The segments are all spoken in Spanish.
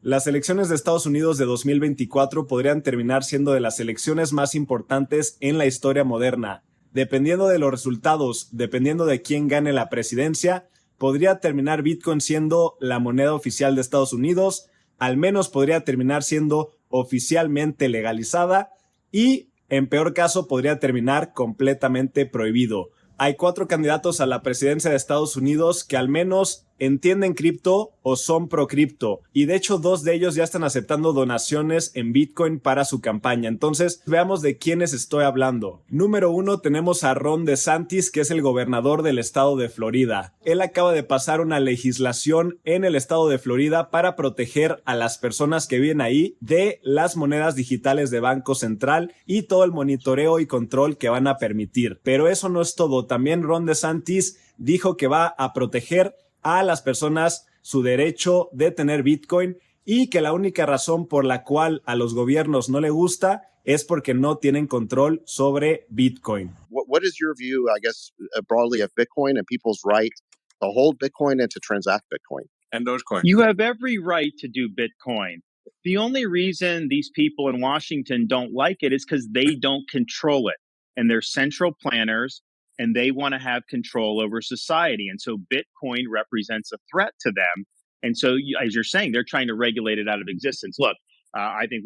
Las elecciones de Estados Unidos de 2024 podrían terminar siendo de las elecciones más importantes en la historia moderna. Dependiendo de los resultados, dependiendo de quién gane la presidencia, podría terminar Bitcoin siendo la moneda oficial de Estados Unidos, al menos podría terminar siendo oficialmente legalizada y, en peor caso, podría terminar completamente prohibido. Hay 4 candidatos a la presidencia de Estados Unidos que al menos entienden cripto o son pro cripto, y de hecho 2 de ellos ya están aceptando donaciones en Bitcoin para su campaña. Entonces veamos de quiénes estoy hablando. Número 1 tenemos a Ron DeSantis, que es el gobernador del estado de Florida. Él acaba de pasar una legislación en el estado de Florida para proteger a las personas que viven ahí de las monedas digitales de Banco Central y todo el monitoreo y control que van a permitir. Pero eso no es todo. También Ron DeSantis dijo que va a proteger a las personas su derecho de tener Bitcoin y que la única razón por la cual a los gobiernos no le gusta es porque no tienen control sobre Bitcoin. What is your view, I guess, broadly of Bitcoin and people's right to hold Bitcoin and to transact Bitcoin? And Dogecoin. You have every right to do Bitcoin. The only reason these people in Washington don't like it is because they don't control it. And they're central planners, and they want to have control over society. And so Bitcoin represents a threat to them. And so, as you're saying, they're trying to regulate it out of existence. Look, I think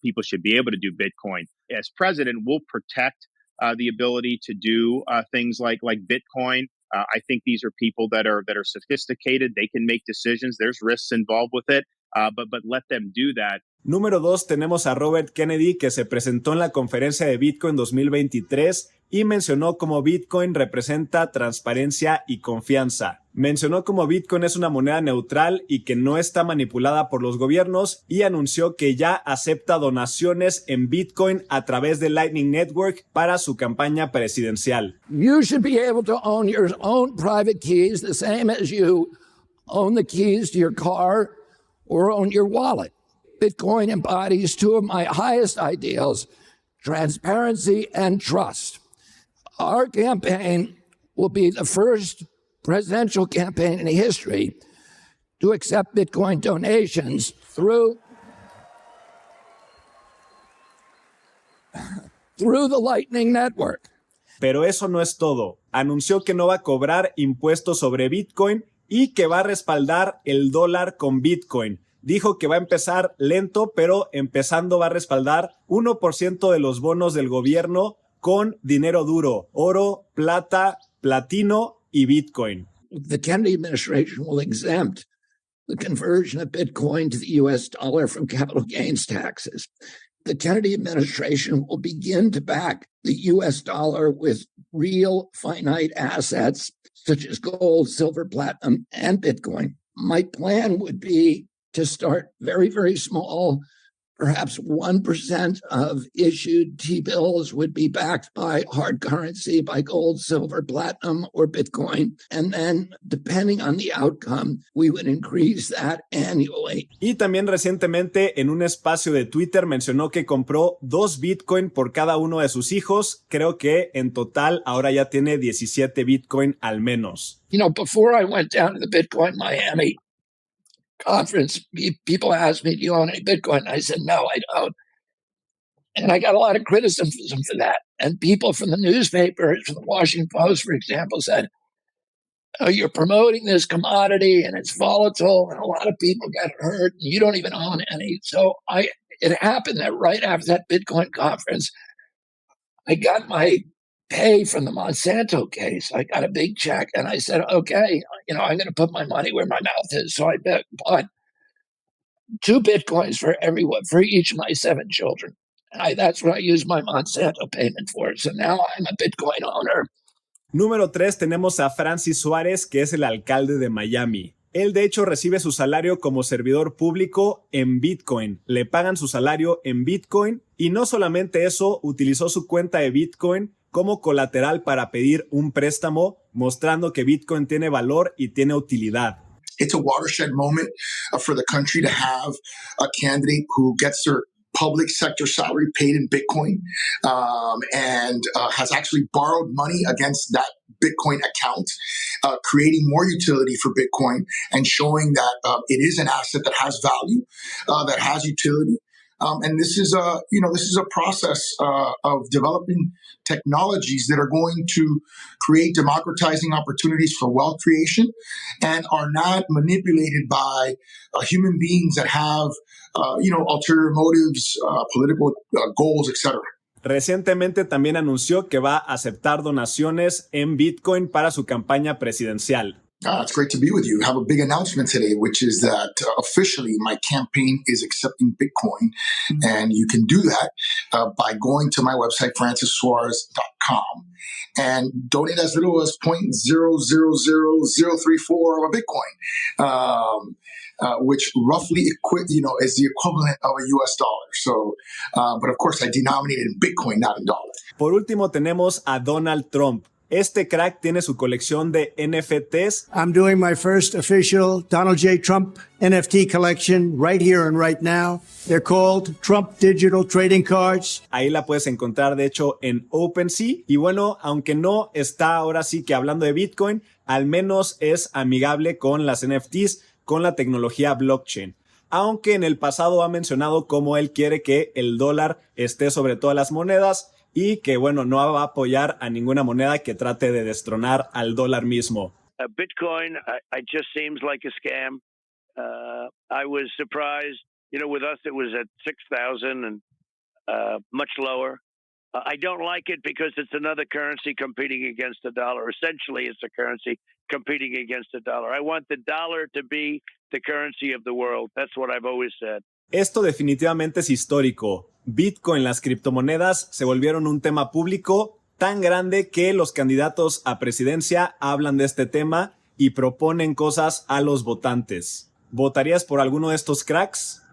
people should be able to do Bitcoin. As president, we'll protect the ability to do things like Bitcoin. I think these are people that are sophisticated. They can make decisions. There's risks involved with it, but let them do that. Número 2 tenemos a Robert Kennedy, que se presentó en la conferencia de Bitcoin 2023 y mencionó cómo Bitcoin representa transparencia y confianza. Mencionó cómo Bitcoin es una moneda neutral y que no está manipulada por los gobiernos, y anunció que ya acepta donaciones en Bitcoin a través de Lightning Network para su campaña presidencial. You should be able to own your own private keys the same as you own the keys to your car or own your wallet. Bitcoin embodies 2 of my highest ideals, transparency and trust. Our campaign will be the first presidential campaign in history to accept Bitcoin donations through the Lightning Network. Pero eso no es todo. Anunció que no va a cobrar impuestos sobre Bitcoin y que va a respaldar el dólar con Bitcoin. Dijo que va a empezar lento, pero empezando va a respaldar 1% de los bonos del gobierno con dinero duro, oro, plata, platino y Bitcoin. The Kennedy administration will exempt the conversion of Bitcoin to the US dollar from capital gains taxes. The Kennedy administration will begin to back the US dollar with real finite assets such as gold, silver, platinum, and Bitcoin. My plan would be to start very, very small. Perhaps 1% of issued T-bills would be backed by hard currency, by gold, silver, platinum, or Bitcoin. And then, depending on the outcome, we would increase that annually. Y también recientemente en un espacio de Twitter mencionó que compró 2 Bitcoin por cada uno de sus hijos. Creo que en total ahora ya tiene 17 Bitcoin al menos. You know, before I went down to the Bitcoin Miami conference, people asked me, do you own any Bitcoin? I said, no, I don't. And I got a lot of criticism for that. And people from the newspapers, from the Washington Post, for example, said, oh, you're promoting this commodity and it's volatile and a lot of people get hurt and you don't even own any. So it happened that right after that Bitcoin conference, I got my pay from the Monsanto case. I got a big check and I said, okay, I'm going to put my money where my mouth is. So I bought 2 Bitcoins for each of my 7 children. And that's what I used my Monsanto payment for. So now I'm a Bitcoin owner. Número 3 tenemos a Francis Suárez, que es el alcalde de Miami. Él de hecho recibe su salario como servidor público en Bitcoin. Le pagan su salario en Bitcoin y no solamente eso, utilizó su cuenta de Bitcoin como colateral para pedir un préstamo, mostrando que Bitcoin tiene valor y tiene utilidad. It's a watershed moment for the country to have a candidate who gets their public sector salary paid in Bitcoin, and has actually borrowed money against that Bitcoin account, creating more utility for Bitcoin and showing that it is an asset that has value, that has utility. And this is a process of developing technologies that are going to create democratizing opportunities for wealth creation and are not manipulated by human beings that have ulterior motives, political goals, etc. Recientemente también anunció que va a aceptar donaciones en Bitcoin para su campaña presidencial. It's great to be with you. I have a big announcement today, which is that officially my campaign is accepting Bitcoin. And you can do that by going to my website, francissuarez.com, and donate as little as 0.000034 of a Bitcoin, which roughly is the equivalent of a US dollar. So, but of course, I denominate it in Bitcoin, not in dollars. Por último, tenemos a Donald Trump. Este crack tiene su colección de NFTs. I'm doing my first official Donald J. Trump NFT collection right here and right now. They're called Trump Digital Trading Cards. Ahí la puedes encontrar, de hecho, en OpenSea. Y bueno, aunque no está ahora sí que hablando de Bitcoin, al menos es amigable con las NFTs, con la tecnología blockchain. Aunque en el pasado ha mencionado cómo él quiere que el dólar esté sobre todas las monedas, y que, bueno, no va a apoyar a ninguna moneda que trate de destronar al dólar mismo. Bitcoin, I just seems like a scam. I was surprised, with us it was at 6,000 and much lower. I don't like it because it's another currency competing against the dollar. Essentially, it's a currency competing against the dollar. I want the dollar to be the currency of the world. That's what I've always said. Esto definitivamente es histórico. Bitcoin, las criptomonedas, se volvieron un tema público tan grande que los candidatos a presidencia hablan de este tema y proponen cosas a los votantes. ¿Votarías por alguno de estos cracks?